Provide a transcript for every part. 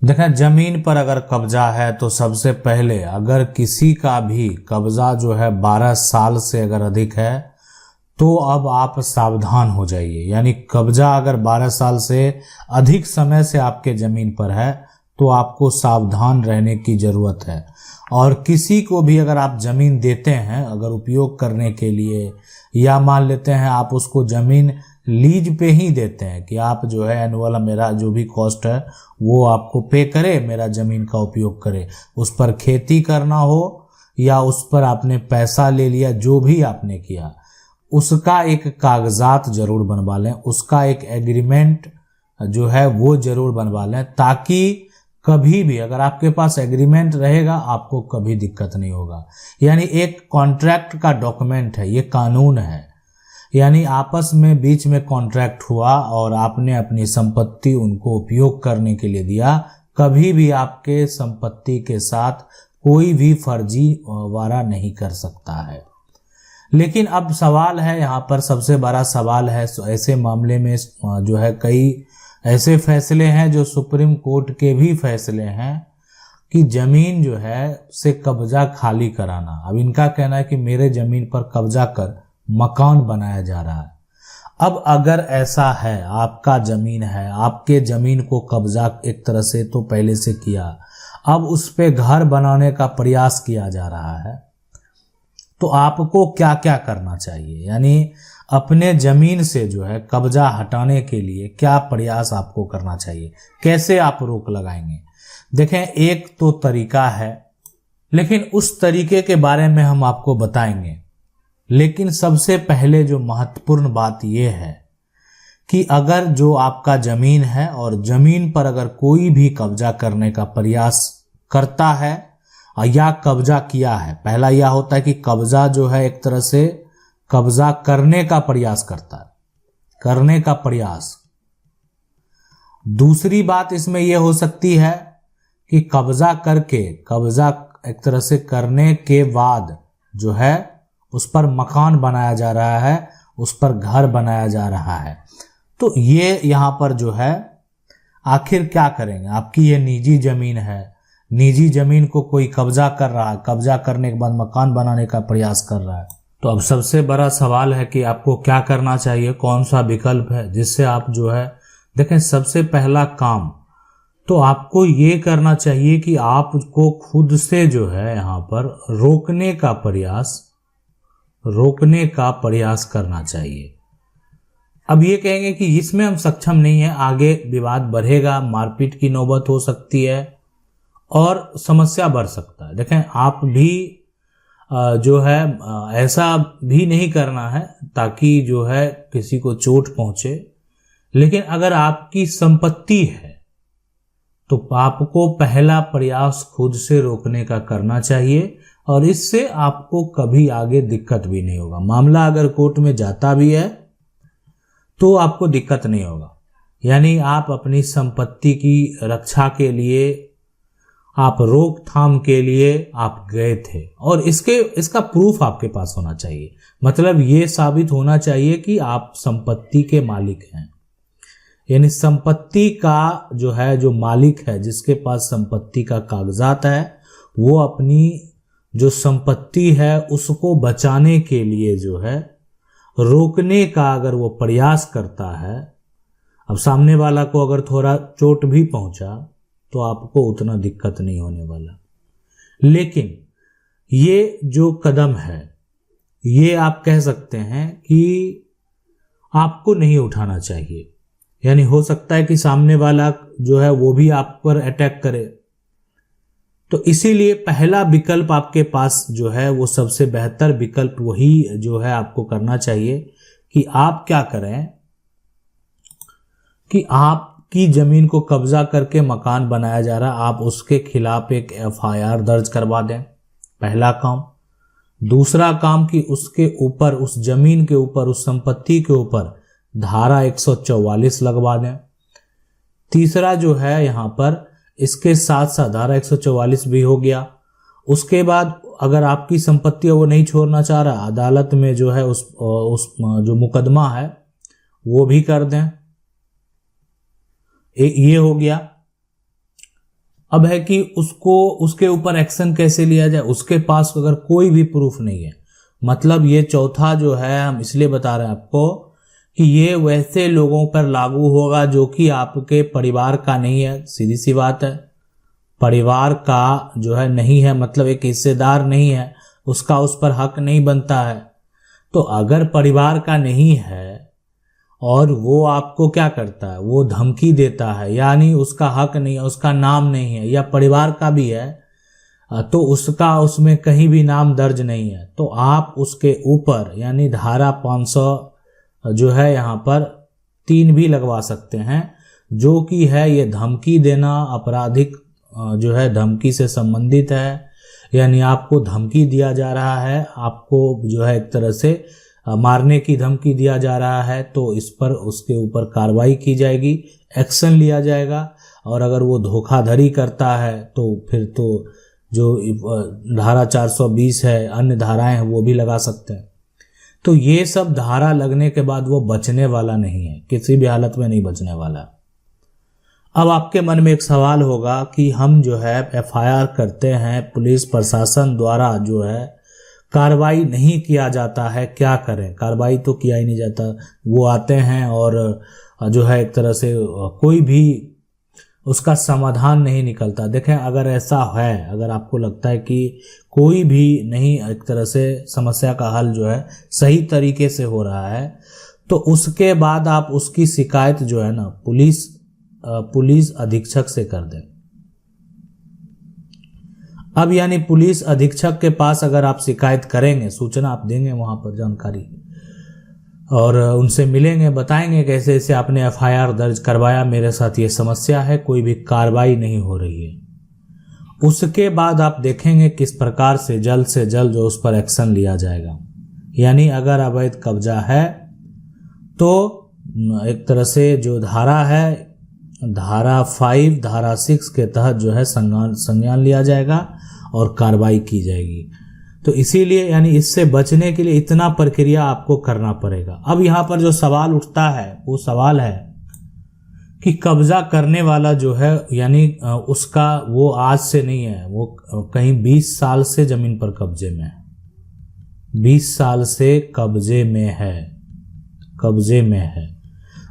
देखें, जमीन पर अगर कब्जा है तो सबसे पहले अगर किसी का भी कब्जा जो है 12 साल से अगर अधिक है तो अब आप सावधान हो जाइए। यानी कब्जा अगर 12 साल से अधिक समय से आपके जमीन पर है तो आपको सावधान रहने की जरूरत है। और किसी को भी अगर आप जमीन देते हैं अगर उपयोग करने के लिए, या मान लेते हैं आप उसको जमीन लीज पे ही देते हैं कि आप जो है एनुअल मेरा जो भी कॉस्ट है वो आपको पे करे, मेरा जमीन का उपयोग करे, उस पर खेती करना हो या उस पर आपने पैसा ले लिया, जो भी आपने किया उसका एक कागजात जरूर बनवा लें, उसका एक एग्रीमेंट जो है वो जरूर बनवा लें, ताकि कभी भी अगर आपके पास एग्रीमेंट रहेगा आपको कभी दिक्कत नहीं होगा। यानी एक कॉन्ट्रैक्ट का डॉक्यूमेंट है, ये कानून है। यानी आपस में बीच में कॉन्ट्रैक्ट हुआ और आपने अपनी संपत्ति उनको उपयोग करने के लिए दिया, कभी भी आपके संपत्ति के साथ कोई भी फर्जी वारा नहीं कर सकता है। लेकिन अब सवाल है, यहाँ पर सबसे बड़ा सवाल है, ऐसे मामले में जो है कई ऐसे फैसले हैं जो सुप्रीम कोर्ट के भी फैसले हैं कि जमीन जो है से कब्जा खाली कराना। अब इनका कहना है कि मेरे जमीन पर कब्जा कर मकान बनाया जा रहा है। अब अगर ऐसा है, आपका जमीन है, आपके जमीन को कब्जा एक तरह से तो पहले से किया, अब उस पे घर बनाने का प्रयास किया जा रहा है, तो आपको क्या क्या करना चाहिए? यानी अपने जमीन से जो है कब्जा हटाने के लिए क्या प्रयास आपको करना चाहिए, कैसे आप रोक लगाएंगे? देखें, एक तो तरीका है, लेकिन उस तरीके के बारे में हम आपको बताएंगे। लेकिन सबसे पहले जो महत्वपूर्ण बात यह है कि अगर जो आपका जमीन है और जमीन पर अगर कोई भी कब्जा करने का प्रयास करता है या कब्जा किया है, पहला यह होता है कि कब्जा जो है एक तरह से कब्जा करने का प्रयास करता है, करने का प्रयास। दूसरी बात इसमें यह हो सकती है कि कब्जा करके, कब्जा एक तरह से करने के बाद जो है उस पर मकान बनाया जा रहा है, उस पर घर बनाया जा रहा है। तो ये यहाँ पर जो है आखिर क्या करेंगे? आपकी ये निजी जमीन है, निजी जमीन को कोई कब्जा कर रहा है, कब्जा करने के बाद मकान बनाने का प्रयास कर रहा है। तो अब सबसे बड़ा सवाल है कि आपको क्या करना चाहिए, कौन सा विकल्प है जिससे आप जो है, देखें, सबसे पहला काम तो आपको ये करना चाहिए कि आपको खुद से जो है यहाँ पर रोकने का प्रयास करना चाहिए। अब ये कहेंगे कि इसमें हम सक्षम नहीं है, आगे विवाद बढ़ेगा, मारपीट की नौबत हो सकती है और समस्या बढ़ सकता है। देखें, आप भी जो है ऐसा भी नहीं करना है ताकि जो है किसी को चोट पहुंचे। लेकिन अगर आपकी संपत्ति है तो आपको पहला प्रयास खुद से रोकने का करना चाहिए और इससे आपको कभी आगे दिक्कत भी नहीं होगा। मामला अगर कोर्ट में जाता भी है तो आपको दिक्कत नहीं होगा। यानी आप अपनी संपत्ति की रक्षा के लिए, आप रोकथाम के लिए आप गए थे और इसका प्रूफ आपके पास होना चाहिए। मतलब ये साबित होना चाहिए कि आप संपत्ति के मालिक हैं। यानी संपत्ति का जो है, जो मालिक है, जिसके पास संपत्ति का कागजात है, वो अपनी जो संपत्ति है उसको बचाने के लिए जो है रोकने का अगर वो प्रयास करता है, अब सामने वाला को अगर थोड़ा चोट भी पहुंचा तो आपको उतना दिक्कत नहीं होने वाला। लेकिन ये जो कदम है ये आप कह सकते हैं कि आपको नहीं उठाना चाहिए। यानी हो सकता है कि सामने वाला जो है वो भी आप पर अटैक करे। तो इसीलिए पहला विकल्प आपके पास जो है वो सबसे बेहतर विकल्प वही जो है आपको करना चाहिए कि आप क्या करें कि आपकी जमीन को कब्जा करके मकान बनाया जा रहा है, आप उसके खिलाफ एक FIR दर्ज करवा दें, पहला काम। दूसरा काम कि उसके ऊपर, उस जमीन के ऊपर, उस संपत्ति के ऊपर धारा 144 लगवा दें। तीसरा जो है यहाँ पर इसके साथ साथ धारा 144 भी हो गया। उसके बाद अगर आपकी संपत्ति है वो नहीं छोड़ना चाह रहा, अदालत में जो है उस जो मुकदमा है वो भी कर दें। ये हो गया। अब है कि उसके ऊपर एक्शन कैसे लिया जाए, उसके पास अगर कोई भी प्रूफ नहीं है, मतलब ये चौथा जो है हम इसलिए बता रहे हैं आपको कि ये वैसे लोगों पर लागू होगा जो कि आपके परिवार का नहीं है। सीधी सी बात है, परिवार का जो है नहीं है, मतलब एक हिस्सेदार नहीं है, उसका उस पर हक नहीं बनता है। तो अगर परिवार का नहीं है और वो आपको क्या करता है, वो धमकी देता है, यानी उसका हक नहीं है, उसका नाम नहीं है, या परिवार का भी है तो उसका उसमें कहीं भी नाम दर्ज नहीं है, तो आप उसके ऊपर यानी धारा 500 जो है यहाँ पर 3 भी लगवा सकते हैं, जो कि है ये धमकी देना, आपराधिक जो है धमकी से संबंधित है। यानी आपको धमकी दिया जा रहा है, आपको जो है एक तरह से मारने की धमकी दिया जा रहा है, तो इस पर उसके ऊपर कार्रवाई की जाएगी, एक्शन लिया जाएगा। और अगर वो धोखाधड़ी करता है तो फिर तो जो धारा 420 है, अन्य धाराएं हैं, वो भी लगा सकते हैं। तो ये सब धारा लगने के बाद वो बचने वाला नहीं है, किसी भी हालत में नहीं बचने वाला। अब आपके मन में एक सवाल होगा कि हम जो है एफआईआर करते हैं, पुलिस प्रशासन द्वारा जो है कार्रवाई नहीं किया जाता है, क्या करें? कार्रवाई तो किया ही नहीं जाता, वो आते हैं और जो है एक तरह से कोई भी उसका समाधान नहीं निकलता। देखें, अगर ऐसा है, अगर आपको लगता है कि कोई भी नहीं एक तरह से समस्या का हल जो है सही तरीके से हो रहा है, तो उसके बाद आप उसकी शिकायत जो है ना पुलिस अधीक्षक से कर दें। अब यानी पुलिस अधीक्षक के पास अगर आप शिकायत करेंगे, सूचना आप देंगे वहां पर जानकारी, और उनसे मिलेंगे, बताएंगे कैसे ऐसे आपने एफआईआर दर्ज करवाया, मेरे साथ ये समस्या है, कोई भी कार्रवाई नहीं हो रही है। उसके बाद आप देखेंगे किस प्रकार से जल्द जो उस पर एक्शन लिया जाएगा। यानी अगर अवैध कब्जा है तो एक तरह से जो धारा है, धारा 5, धारा 6 के तहत जो है संज्ञान लिया जाएगा और कार्रवाई की जाएगी। तो इसीलिए यानी इससे बचने के लिए इतना प्रक्रिया आपको करना पड़ेगा। अब यहाँ पर जो सवाल उठता है वो सवाल है कि कब्जा करने वाला जो है यानी उसका वो आज से नहीं है, वो कहीं 20 साल से जमीन पर कब्जे में है, 20 साल से कब्जे में है।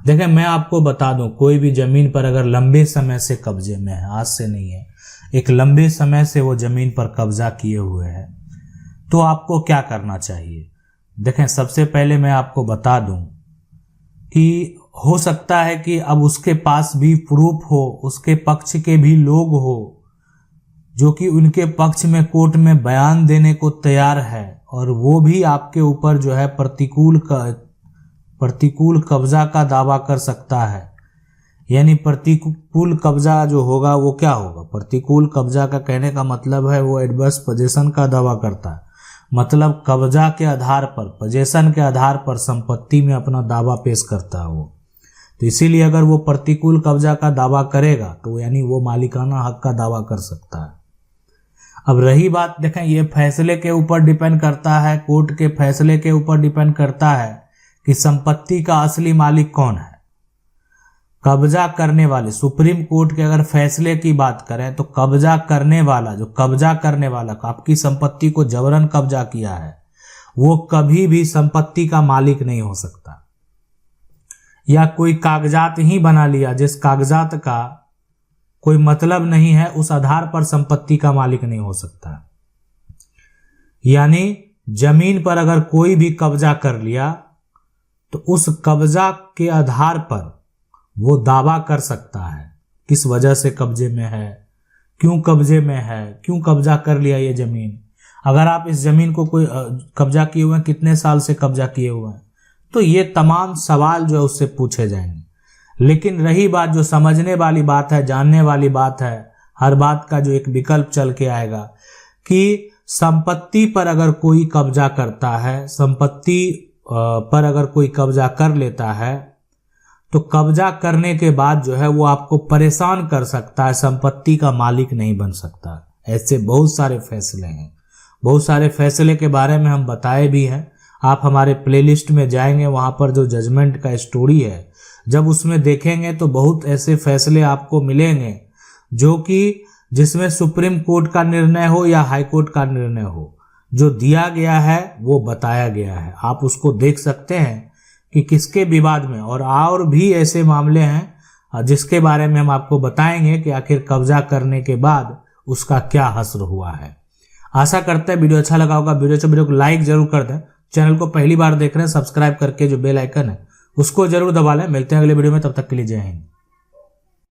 देखें, मैं आपको बता दूं, कोई भी जमीन पर अगर लंबे समय से कब्जे में है, आज से नहीं है, एक लंबे समय से वो जमीन पर कब्जा किए हुए है, तो आपको क्या करना चाहिए? देखें, सबसे पहले मैं आपको बता दूं कि हो सकता है कि अब उसके पास भी प्रूफ हो, उसके पक्ष के भी लोग हो जो कि उनके पक्ष में कोर्ट में बयान देने को तैयार है, और वो भी आपके ऊपर जो है प्रतिकूल कब्जा का दावा कर सकता है। यानी प्रतिकूल कब्जा जो होगा वो क्या होगा? प्रतिकूल कब्जा का कहने का मतलब है वो एडवर्स पोजीशन का दावा करता है, मतलब कब्जा के आधार पर, पोजीशन के आधार पर संपत्ति में अपना दावा पेश करता है वो। तो इसीलिए अगर वो प्रतिकूल कब्जा का दावा करेगा तो यानी वो मालिकाना हक का दावा कर सकता है। अब रही बात, देखें, ये फैसले के ऊपर डिपेंड करता है, कोर्ट के फैसले के ऊपर डिपेंड करता है कि संपत्ति का असली मालिक कौन है। कब्जा करने वाले, सुप्रीम कोर्ट के अगर फैसले की बात करें तो कब्जा करने वाला आपकी संपत्ति को जबरन कब्जा किया है, वो कभी भी संपत्ति का मालिक नहीं हो सकता। या कोई कागजात ही बना लिया जिस कागजात का कोई मतलब नहीं है, उस आधार पर संपत्ति का मालिक नहीं हो सकता। यानी जमीन पर अगर कोई भी कब्जा कर लिया तो उस कब्जा के आधार पर वो दावा कर सकता है किस वजह से कब्जे में है, क्यों कब्जे में है, क्यों कब्जा कर लिया ये जमीन। अगर आप इस जमीन को कोई कब्जा किए हुए हैं, कितने साल से कब्जा किए हुए हैं, तो ये तमाम सवाल जो है उससे पूछे जाएंगे। लेकिन रही बात जो समझने वाली बात है, जानने वाली बात है, हर बात का जो एक विकल्प चल के आएगा कि संपत्ति पर अगर कोई कब्जा करता है, संपत्ति पर अगर कोई कब्जा कर लेता है, तो कब्जा करने के बाद जो है वो आपको परेशान कर सकता है, संपत्ति का मालिक नहीं बन सकता। ऐसे बहुत सारे फैसले हैं, बहुत सारे फैसले के बारे में हम बताए भी हैं। आप हमारे प्लेलिस्ट में जाएंगे, वहां पर जो जजमेंट का स्टोरी है, जब उसमें देखेंगे तो बहुत ऐसे फैसले आपको मिलेंगे जो कि जिसमें सुप्रीम कोर्ट का निर्णय हो या हाई कोर्ट का निर्णय हो, जो दिया गया है वो बताया गया है। आप उसको देख सकते हैं कि किसके विवाद में, और भी ऐसे मामले हैं जिसके बारे में हम आपको बताएंगे कि आखिर कब्जा करने के बाद उसका क्या हश्र हुआ है। आशा करते हैं वीडियो अच्छा लगा होगा। वीडियो को लाइक जरूर कर दें। चैनल को पहली बार देख रहे हैं, सब्सक्राइब करके जो बेल आइकन है उसको जरूर दबा लें। मिलते हैं अगले वीडियो में, तब तक के लिए जय हिंद।